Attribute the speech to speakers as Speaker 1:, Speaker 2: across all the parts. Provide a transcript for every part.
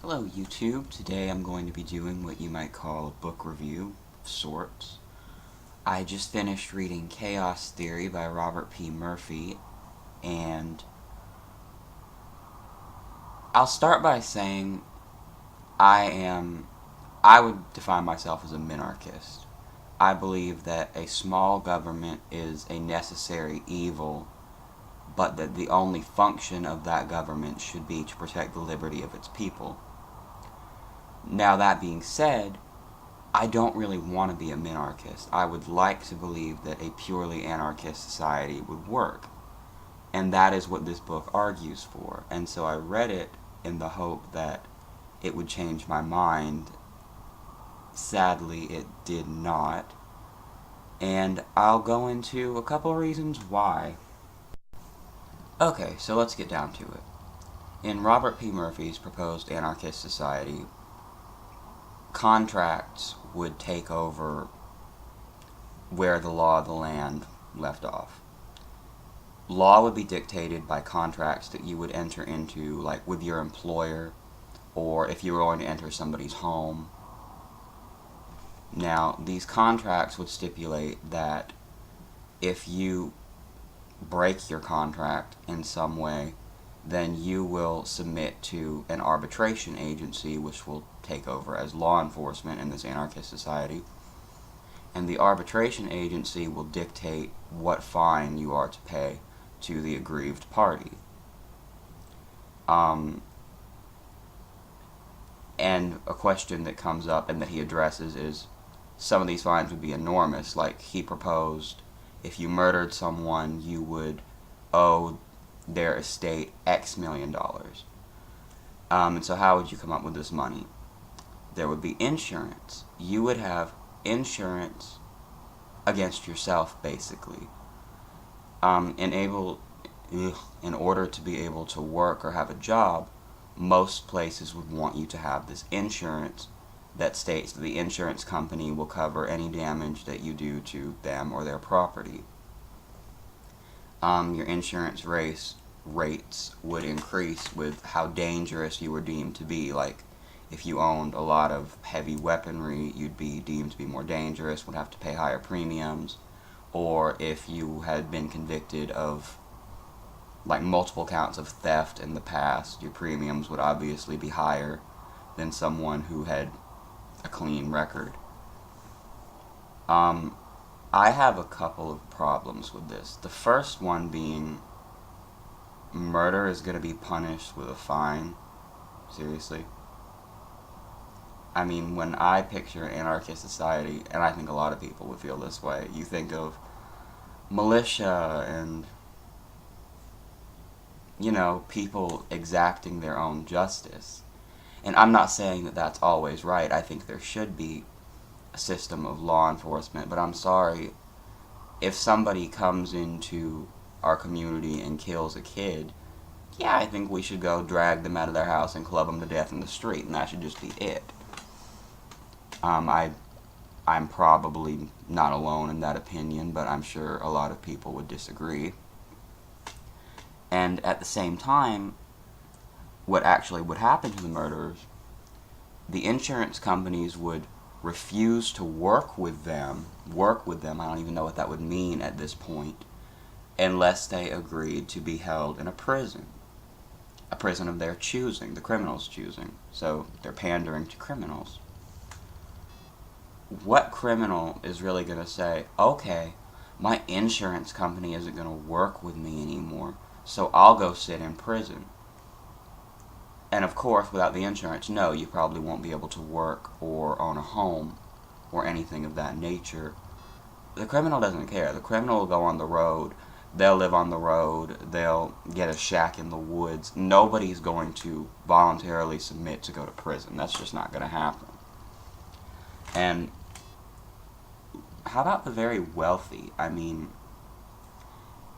Speaker 1: Hello YouTube, today I'm going to be doing what you might call a book review of sorts. I just finished reading Chaos Theory by Robert P. Murphy, and I'll start by saying I would define myself as a minarchist. I believe that a small government is a necessary evil, but that the only function of that government should be to protect the liberty of its people. Now, that being said, I don't really want to be a minarchist. I would like to believe that a purely anarchist society would work. And that is what this book argues for. And so I read it in the hope that it would change my mind. Sadly, it did not. And I'll go into a couple reasons why. Okay, so let's get down to it. In Robert P. Murphy's proposed anarchist society, contracts would take over where the law of the land left off. Law would be dictated by contracts that you would enter into, like with your employer, or if you were going to enter somebody's home. Now, these contracts would stipulate that if you break your contract in some way, then you will submit to an arbitration agency which will take over as law enforcement in this anarchist society. And the arbitration agency will dictate what fine you are to pay to the aggrieved party. And a question that comes up and that he addresses is some of these fines would be enormous. Like he proposed, if you murdered someone, you would owe their estate X million dollars. And so how would you come up with this money? There would be insurance. You would have insurance against yourself, basically. In order to be able to work or have a job, most places would want you to have this insurance that states that the insurance company will cover any damage that you do to them or their property. Your insurance rates would increase with how dangerous you were deemed to be. Like, if you owned a lot of heavy weaponry, you'd be deemed to be more dangerous, would have to pay higher premiums. Or if you had been convicted of like multiple counts of theft in the past, your premiums would obviously be higher than someone who had a clean record. I have a couple of problems with this. The first one being murder is going to be punished with a fine. Seriously. I mean, when I picture an anarchist society, and I think a lot of people would feel this way, you think of militia and, people exacting their own justice. And I'm not saying that that's always right. I think there should be a system of law enforcement, but I'm sorry, if somebody comes into our community and kills a kid, yeah, I think we should go drag them out of their house and club them to death in the street, and that should just be it. I'm probably not alone in that opinion, but I'm sure a lot of people would disagree. And at the same time, what actually would happen to the murderers, the insurance companies would refuse to work with them, I don't even know what that would mean at this point, unless they agreed to be held in a prison of their choosing, the criminal's choosing. So they're pandering to criminals. What criminal is really going to say, okay, my insurance company isn't going to work with me anymore, so I'll go sit in prison? And of course, without the insurance, no, you probably won't be able to work or own a home or anything of that nature. The criminal doesn't care. The criminal will go on the road. They'll live on the road. They'll get a shack in the woods. Nobody's going to voluntarily submit to go to prison. That's just not going to happen. And how about the very wealthy? I mean,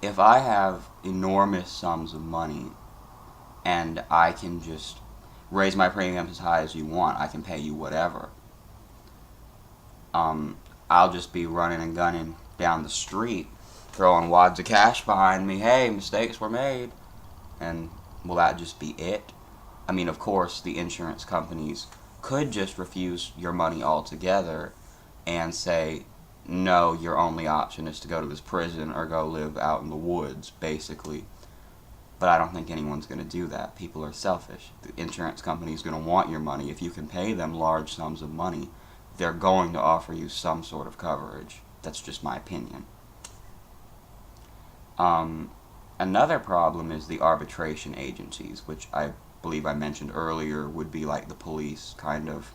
Speaker 1: if I have enormous sums of money and I can just raise my premiums as high as you want, I can pay you whatever. I'll just be running and gunning down the street, throwing wads of cash behind me. Hey, mistakes were made. And will that just be it? I mean, of course, the insurance companies could just refuse your money altogether and say, no, your only option is to go to this prison or go live out in the woods, basically. But I don't think anyone's going to do that. People are selfish. The insurance company is going to want your money. If you can pay them large sums of money, they're going to offer you some sort of coverage. That's just my opinion. Another problem is the arbitration agencies, which I believe I mentioned earlier would be like the police, kind of.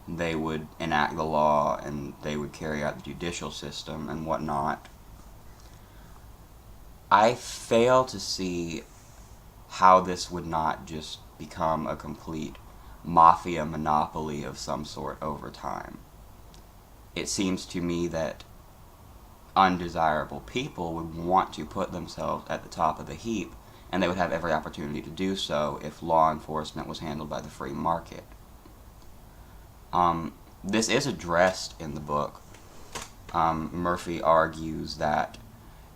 Speaker 1: They would enact the law and they would carry out the judicial system and whatnot. I fail to see how this would not just become a complete mafia monopoly of some sort over time. It seems to me that undesirable people would want to put themselves at the top of the heap, and they would have every opportunity to do so if law enforcement was handled by the free market. This is addressed in the book. Murphy argues that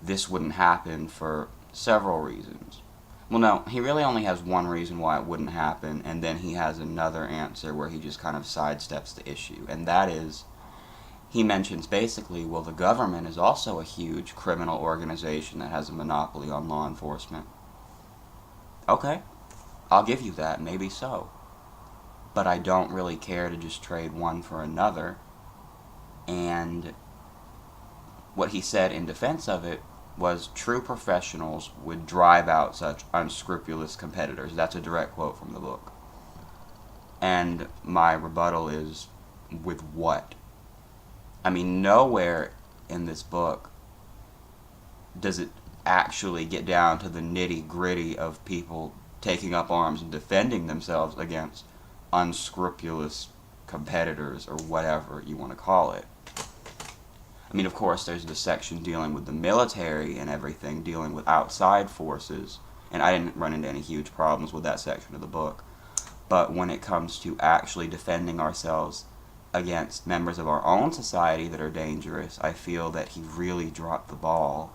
Speaker 1: this wouldn't happen for several reasons. Well, no, he really only has one reason why it wouldn't happen, and then he has another answer where he just kind of sidesteps the issue, and that is, he mentions basically, well, the government is also a huge criminal organization that has a monopoly on law enforcement. Okay, I'll give you that, maybe so. But I don't really care to just trade one for another. And what he said in defense of it was true professionals would drive out such unscrupulous competitors. That's a direct quote from the book. And my rebuttal is, with what? I mean, nowhere in this book does it actually get down to the nitty-gritty of people taking up arms and defending themselves against unscrupulous competitors, or whatever you want to call it. I mean, of course, there's the section dealing with the military and everything, dealing with outside forces, and I didn't run into any huge problems with that section of the book. But when it comes to actually defending ourselves against members of our own society that are dangerous, I feel that he really dropped the ball.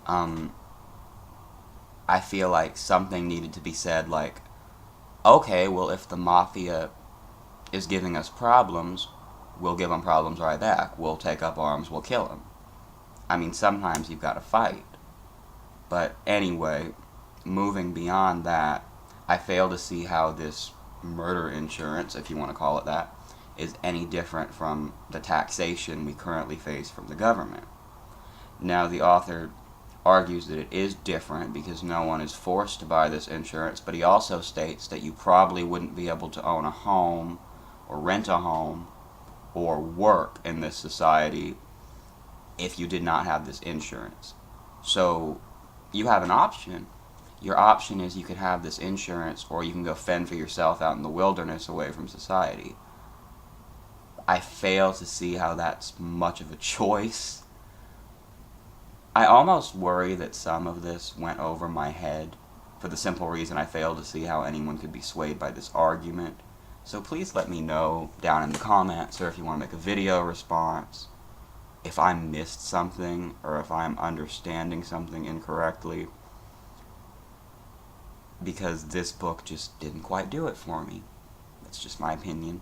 Speaker 1: I feel like something needed to be said like, okay, well, if the mafia is giving us problems, we'll give them problems right back. We'll take up arms, we'll kill them. I mean, sometimes you've got to fight. But anyway, moving beyond that, I fail to see how this murder insurance, if you want to call it that, is any different from the taxation we currently face from the government. Now, the author argues that it is different because no one is forced to buy this insurance, but he also states that you probably wouldn't be able to own a home or rent a home or work in this society if you did not have this insurance. So you have an option. Your option is you could have this insurance, or you can go fend for yourself out in the wilderness away from society. I fail to see how that's much of a choice. I almost worry that some of this went over my head for the simple reason I fail to see how anyone could be swayed by this argument. So please let me know down in the comments, or if you want to make a video response, if I missed something or if I'm understanding something incorrectly, because this book just didn't quite do it for me. That's just my opinion.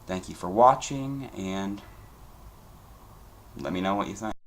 Speaker 1: Thank you for watching, and let me know what you think.